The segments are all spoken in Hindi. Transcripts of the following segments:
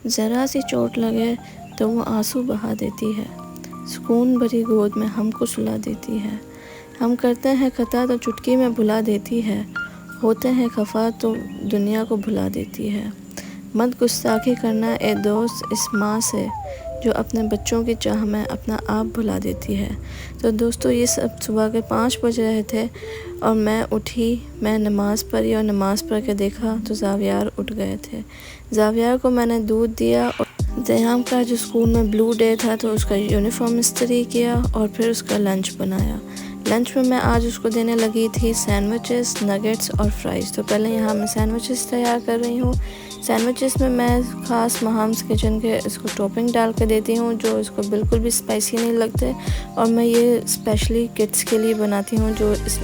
ज़रा सी चोट लगे तो वो आंसू बहा देती है, सुकून भरी गोद में हमको सुला देती है। हम करते हैं खता तो चुटकी में भुला देती है, होते हैं खफा तो दुनिया को भुला देती है। मत गुस्ताखी करना ए दोस्त इस माँ से, जो अपने बच्चों की चाह में अपना आप भुला देती है। तो दोस्तों ये सब सुबह के 5 बज रहे थे और मैं उठी, मैं नमाज़ पढ़ी और नमाज़ पढ़ के देखा तो ज़ावियार उठ गए थे। ज़ावियार को मैंने दूध दिया और ज़याम का जो स्कूल में ब्लू डे था तो उसका यूनिफॉर्म इस्त्री किया और फिर उसका लंच बनाया। लंच में मैं आज उसको देने लगी थी सैंडविचेस, नगेट्स और फ्राइज़। तो पहले यहाँ मैं सैंडविचेस तैयार कर रही हूँ। सैंडविचेस में मैं ख़ास महाम्स किचन के इसको टॉपिंग डाल के देती हूँ, जो इसको बिल्कुल भी स्पाइसी नहीं लगते। और मैं ये स्पेशली किड्स के लिए बनाती हूँ जो इस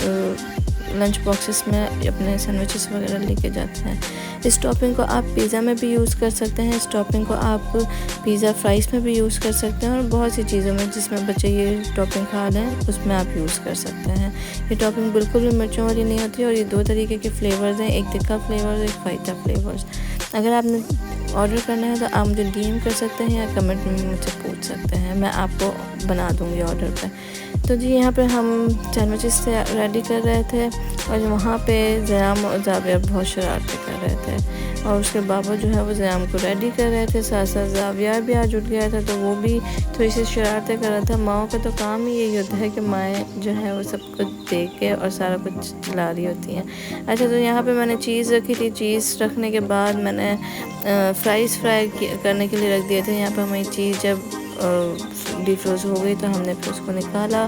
लंच बॉक्सेस में अपने सैंडविचेस वगैरह लेके जाते हैं। इस टॉपिंग को आप पिज़्ज़ा में भी यूज़ कर सकते हैं, इस टॉपिंग को आप पिज़्ज़ा फ्राइज़ में भी यूज़ कर सकते हैं और बहुत सी चीज़ों में जिसमें बच्चे ये टॉपिंग खा लें उसमें आप यूज़ कर सकते हैं। ये टॉपिंग बिल्कुल भी मिर्चों वाली नहीं होती और ये 2 तरीके के फ्लेवर्स हैं, एक तिक्का फ्लेवर, एक फाइटा फ्लेवर्स। अगर आपने ऑर्डर करना है तो आप मुझे डीएम कर सकते हैं या कमेंट में मुझसे पूछ सकते हैं, मैं आपको बना दूँगी ऑर्डर पे। तो जी यहाँ पे हम सैंडविचेस रेडी कर रहे थे और वहाँ पे ज़याम और ज़ाविया बहुत शरारतें कर रहे थे और उसके बाबा जो है वो ज़याम को रेडी कर रहे थे। साथ साथ ज़ाविया भी आज उठ गया था तो वो भी थोड़ी सी शरारतें कर रहा था। माओं का तो काम ही यही होता है कि माएँ जो है वो सब कुछ देख के और सारा कुछ चला रही होती हैं। अच्छा, तो यहाँ पे मैंने चीज़ रखी थी, चीज़ रखने के बाद मैंने फ्राइज़ फ्राई करने के लिए रख दिए थे। यहाँ पर हमारी चीज़ जब डिफ्रोज़ हो गई तो हमने फिर उसको निकाला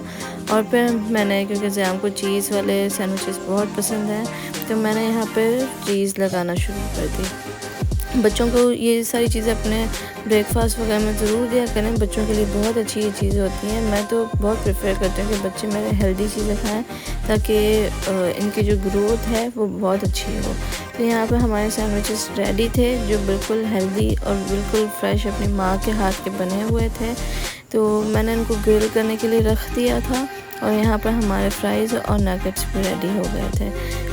और फिर मैंने, क्योंकि ज़याम को चीज़ वाले सैंडविचेस बहुत पसंद हैं, तो मैंने यहाँ पर चीज़ लगाना शुरू कर दी। बच्चों को ये सारी चीज़ें अपने ब्रेकफास्ट वगैरह में ज़रूर दिया करें, बच्चों के लिए बहुत अच्छी ये चीज़ें होती हैं। मैं तो बहुत प्रेफर करती हूँ कि बच्चे मेरे हेल्दी चीज़ें खाएं ताकि इनकी जो ग्रोथ है वो बहुत अच्छी हो। तो यहाँ पे हमारे सैंडविचेस रेडी थे जो बिल्कुल हेल्दी और बिल्कुल फ्रेश अपनी माँ के हाथ के बने हुए थे। तो मैंने इनको ग्रिल करने के लिए रख दिया था और यहाँ पर हमारे फ्राइज़ और नगेट्स भी रेडी हो गए थे।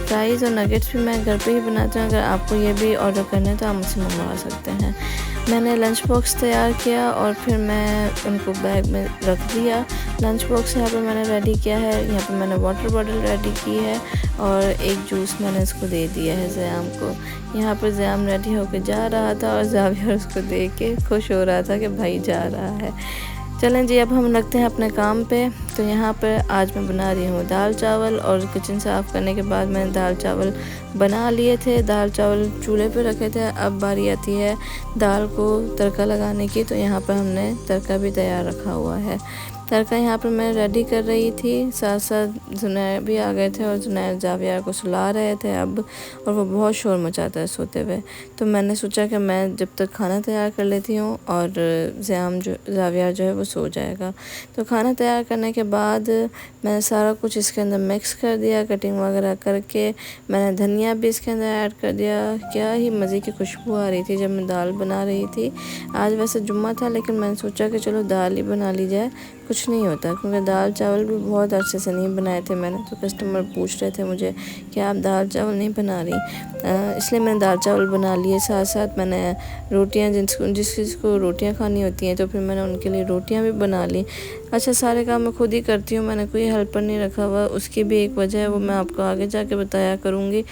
फ्राइज़ और नगेट्स भी मैं घर पे ही बनाती हूँ, अगर आपको ये भी ऑर्डर करना है तो आप मुझसे मंगवा सकते हैं। मैंने लंच बॉक्स तैयार किया और फिर मैं उनको बैग में रख दिया। लंच बॉक्स यहाँ पर मैंने रेडी किया है, यहाँ पर मैंने वाटर बॉटल रेडी की है और एक जूस मैंने इसको दे दिया है ज़याम को। यहाँ पर ज़याम रेडी होकर जा रहा था और ज़ाविया उसको देख के खुश हो रहा था कि भाई जा रहा है। चलें जी, अब हम लगते हैं अपने काम पे। तो यहाँ पर आज मैं बना रही हूँ दाल चावल और किचन साफ़ करने के बाद मैंने दाल चावल बना लिए थे। दाल चावल चूल्हे पे रखे थे, अब बारी आती है दाल को तड़का लगाने की। तो यहाँ पर हमने तड़का भी तैयार रखा हुआ है। तड़का यहाँ पर मैं रेडी कर रही थी, साथ साथ जुनैर भी आ गए थे और जुनैर ज़ाविया को सुला रहे थे अब, और वो बहुत शोर मचाता है सोते हुए। तो मैंने सोचा कि मैं जब तक खाना तैयार कर लेती हूँ और ज़ाविया जो है वो सो जाएगा। तो खाना तैयार करने के बाद मैंने सारा कुछ इसके अंदर मिक्स कर दिया, कटिंग वगैरह करके मैंने धनिया भी इसके अंदर ऐड कर दिया। क्या ही मज़े की खुशबू आ रही थी जब मैं दाल बना रही थी। आज वैसे जुम्मा था लेकिन मैंने सोचा कि चलो दाल ही बना ली जाए, कुछ नहीं होता, क्योंकि दाल चावल भी बहुत अच्छे से नहीं बनाए थे मैंने। तो कस्टमर पूछ रहे थे मुझे कि आप दाल चावल नहीं बना रही, इसलिए मैंने दाल चावल बना लिए। साथ साथ मैंने रोटियां, जिसको रोटियां खानी होती हैं तो फिर मैंने उनके लिए रोटियां भी बना ली। अच्छा, सारे काम मैं खुद ही करती हूँ, मैंने कोई हेल्पर नहीं रखा हुआ। उसकी भी एक वजह है, वो मैं आपको आगे जाके बताया करूँगी।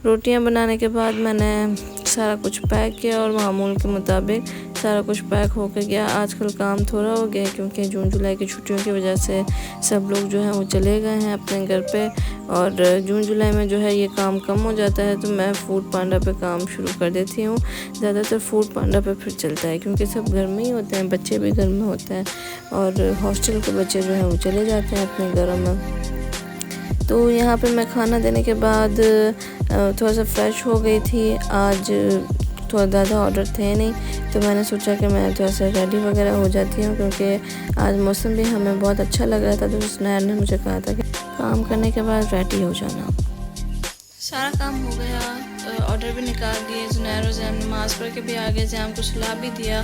रोटियां बनाने के बाद मैंने सारा कुछ पैक किया और मामूल के मुताबिक सारा कुछ पैक हो के गया। आजकल काम थोड़ा हो गया क्योंकि जून जुलाई की छुट्टियों की वजह से सब लोग जो हैं वो चले गए हैं अपने घर पे, और जून जुलाई में जो है ये काम कम हो जाता है। तो मैं फूड पांडा पे काम शुरू कर देती हूँ। ज़्यादातर फूड पांडा पे फिर चलता है क्योंकि सब घर में ही होते हैं, बच्चे भी घर में होते हैं और हॉस्टल के बच्चे जो हैं वो चले जाते हैं अपने घरों में। तो यहाँ पे मैं खाना देने के बाद थोड़ा सा फ्रेश हो गई थी। आज थोड़ा ज़्यादा ऑर्डर थे नहीं, तो मैंने सोचा कि मैं थोड़ा सा रेडी वगैरह हो जाती हूँ क्योंकि आज मौसम भी हमें बहुत अच्छा लग रहा था। तो जुनैर ने मुझे कहा था कि काम करने के बाद रेडी हो जाना। सारा काम हो गया, ऑर्डर भी निकाल दिए। जुनैर और ज़याम नमाज़ पढ़ के भी आ गए, ज़याम को सुला भी दिया,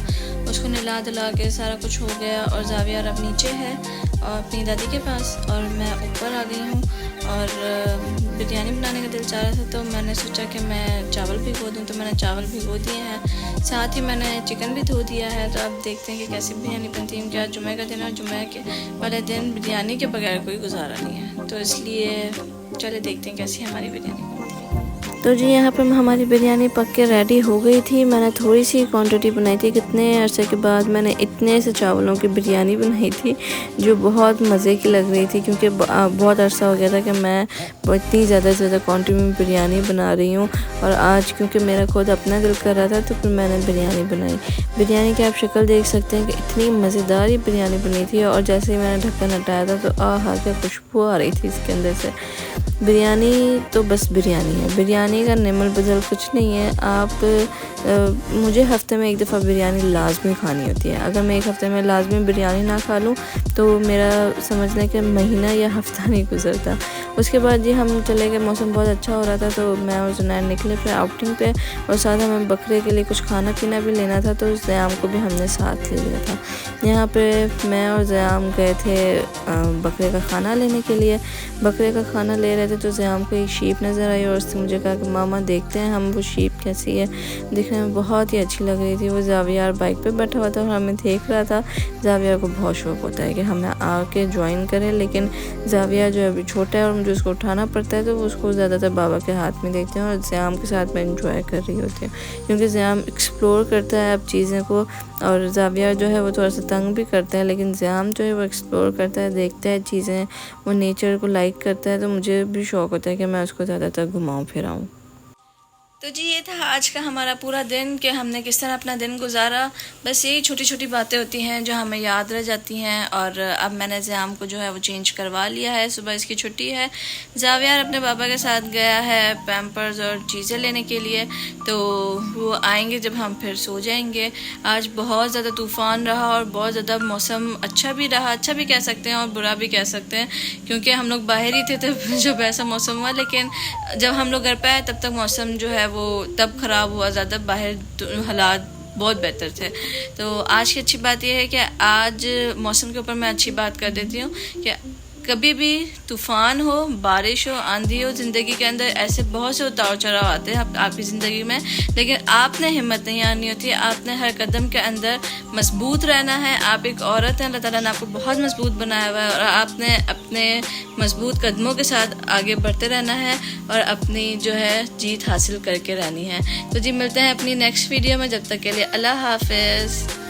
उसको नहला धुला के सारा कुछ हो गया। और ज़ाविया अब नीचे है और अपनी दादी के पास, और मैं ऊपर आ गई हूँ। और बिरयानी बनाने का दिल चाह रहा था तो मैंने सोचा कि मैं चावल भिगो दूँ, तो मैंने चावल भिगो दिए हैं। साथ ही मैंने चिकन भी धो दिया है। तो अब देखते हैं कि कैसी बिरयानी बनती है। क्या जुमे का दिन है और जुमे के वाले दिन बिरयानी के बगैर कोई गुजारा नहीं है, तो इसलिए चले देखते हैं कैसी हमारी बिरयानी बनती है। तो जी यहाँ पे हमारी बिरयानी पक के रेडी हो गई थी। मैंने थोड़ी सी क्वांटिटी बनाई थी, कितने अरसे के बाद मैंने इतने से चावलों की बिरयानी बनाई थी जो बहुत मज़े की लग रही थी, क्योंकि बहुत अरसा हो गया था कि मैं इतनी ज़्यादा से ज़्यादा क्वांटिटी में बिरयानी बना रही हूँ। और आज क्योंकि मेरा खुद अपना दिल कर रहा था तो फिर मैंने बिरयानी बनाई। बिरयानी की आप शक्ल देख सकते हैं कि इतनी मज़ेदार ही बिरयानी बनी थी। और जैसे ही मैंने ढक्कन हटाया था तो आहा क्या खुशबू आ रही थी इसके अंदर से। बिरयानी तो बस बिरयानी है, बिरयानी का निमल बदल कुछ नहीं है। मुझे हफ़्ते में एक दफ़ा बिरयानी लाजमी खानी होती है। अगर मैं एक हफ़्ते में लाजमी बिरयानी ना खा लूँ तो मेरा समझ लें कि महीना या हफ़्ता नहीं गुजरता। उसके बाद जी हम चले गए, मौसम बहुत अच्छा हो रहा था तो मैं और जुनैन निकले फिर आउटिंग पे, और साथ हमें बकरे के लिए कुछ खाना पीना भी लेना था तो ज़याम को भी हमने साथ ले लिया था। यहाँ पे मैं और ज़याम गए थे बकरे का खाना लेने के लिए। बकरे का खाना ले रहे थे तो ज़याम को एक शीप नज़र आई और उसने मुझे कहा कि मामा देखते हैं हम वो शीप कैसी है। दिखने में बहुत ही अच्छी लग रही थी। वो ज़ावियार बाइक पे बैठा हुआ था और हमें देख रहा था। ज़ावियार को बहुत शौक़ होता है कि हमें आके ज्वाइन करें, लेकिन ज़ावियार जो अभी छोटा है और मुझे उसको उठाना पड़ता है तो वो उसको ज़्यादातर बाबा के हाथ में देखते हैं। और ज़याम के साथ मैं इंजॉय कर रही होती हूँ, क्योंकि ज़याम एक्सप्लोर करता है अब चीज़ें को, और ज़ावियार जो है वो थोड़ा सा तंग भी करता है, लेकिन ज़याम जो है वो एक्सप्लोर करता है, देखता है चीज़ें, वो नेचर को लाइक करता है। तो मुझे भी शौक़ होता है कि मैं उसको ज़्यादातर घुमाऊँ फिराऊँ। तो जी ये था आज का हमारा पूरा दिन कि हमने किस तरह अपना दिन गुजारा। बस यही छोटी छोटी बातें होती हैं जो हमें याद रह जाती हैं। और अब मैंने ज़याम को जो है वो चेंज करवा लिया है, सुबह इसकी छुट्टी है। ज़ावियार अपने पापा के साथ गया है पैम्पर्स और चीज़ें लेने के लिए, तो वो आएंगे जब हम फिर सो जाएंगे। आज बहुत ज़्यादा तूफ़ान रहा और बहुत ज़्यादा मौसम अच्छा भी रहा, अच्छा भी कह सकते हैं और बुरा भी कह सकते हैं, क्योंकि हम लोग बाहर ही थे तब जब ऐसा मौसम हुआ, लेकिन जब हम लोग घर पे आए तब तक मौसम जो है वो तब ख़राब हुआ ज़्यादा, बाहर हालात बहुत बेहतर थे। तो आज की अच्छी बात यह है कि आज मौसम के ऊपर मैं अच्छी बात कर देती हूँ कि कभी भी तूफ़ान हो, बारिश हो, आंधी हो, ज़िंदगी के अंदर ऐसे बहुत से उतार चढ़ाव आते हैं आपकी ज़िंदगी में, लेकिन आपने हिम्मत नहीं आनी होती है। आपने हर कदम के अंदर मजबूत रहना है। आप एक औरत हैं, अल्लाह ताला ने आपको बहुत मजबूत बनाया हुआ है और आपने अपने मजबूत कदमों के साथ आगे बढ़ते रहना है और अपनी जो है जीत हासिल करके रहनी है। तो जी मिलते हैं अपनी नेक्स्ट वीडियो में, जब तक के लिए अल्लाह हाफ़िज़।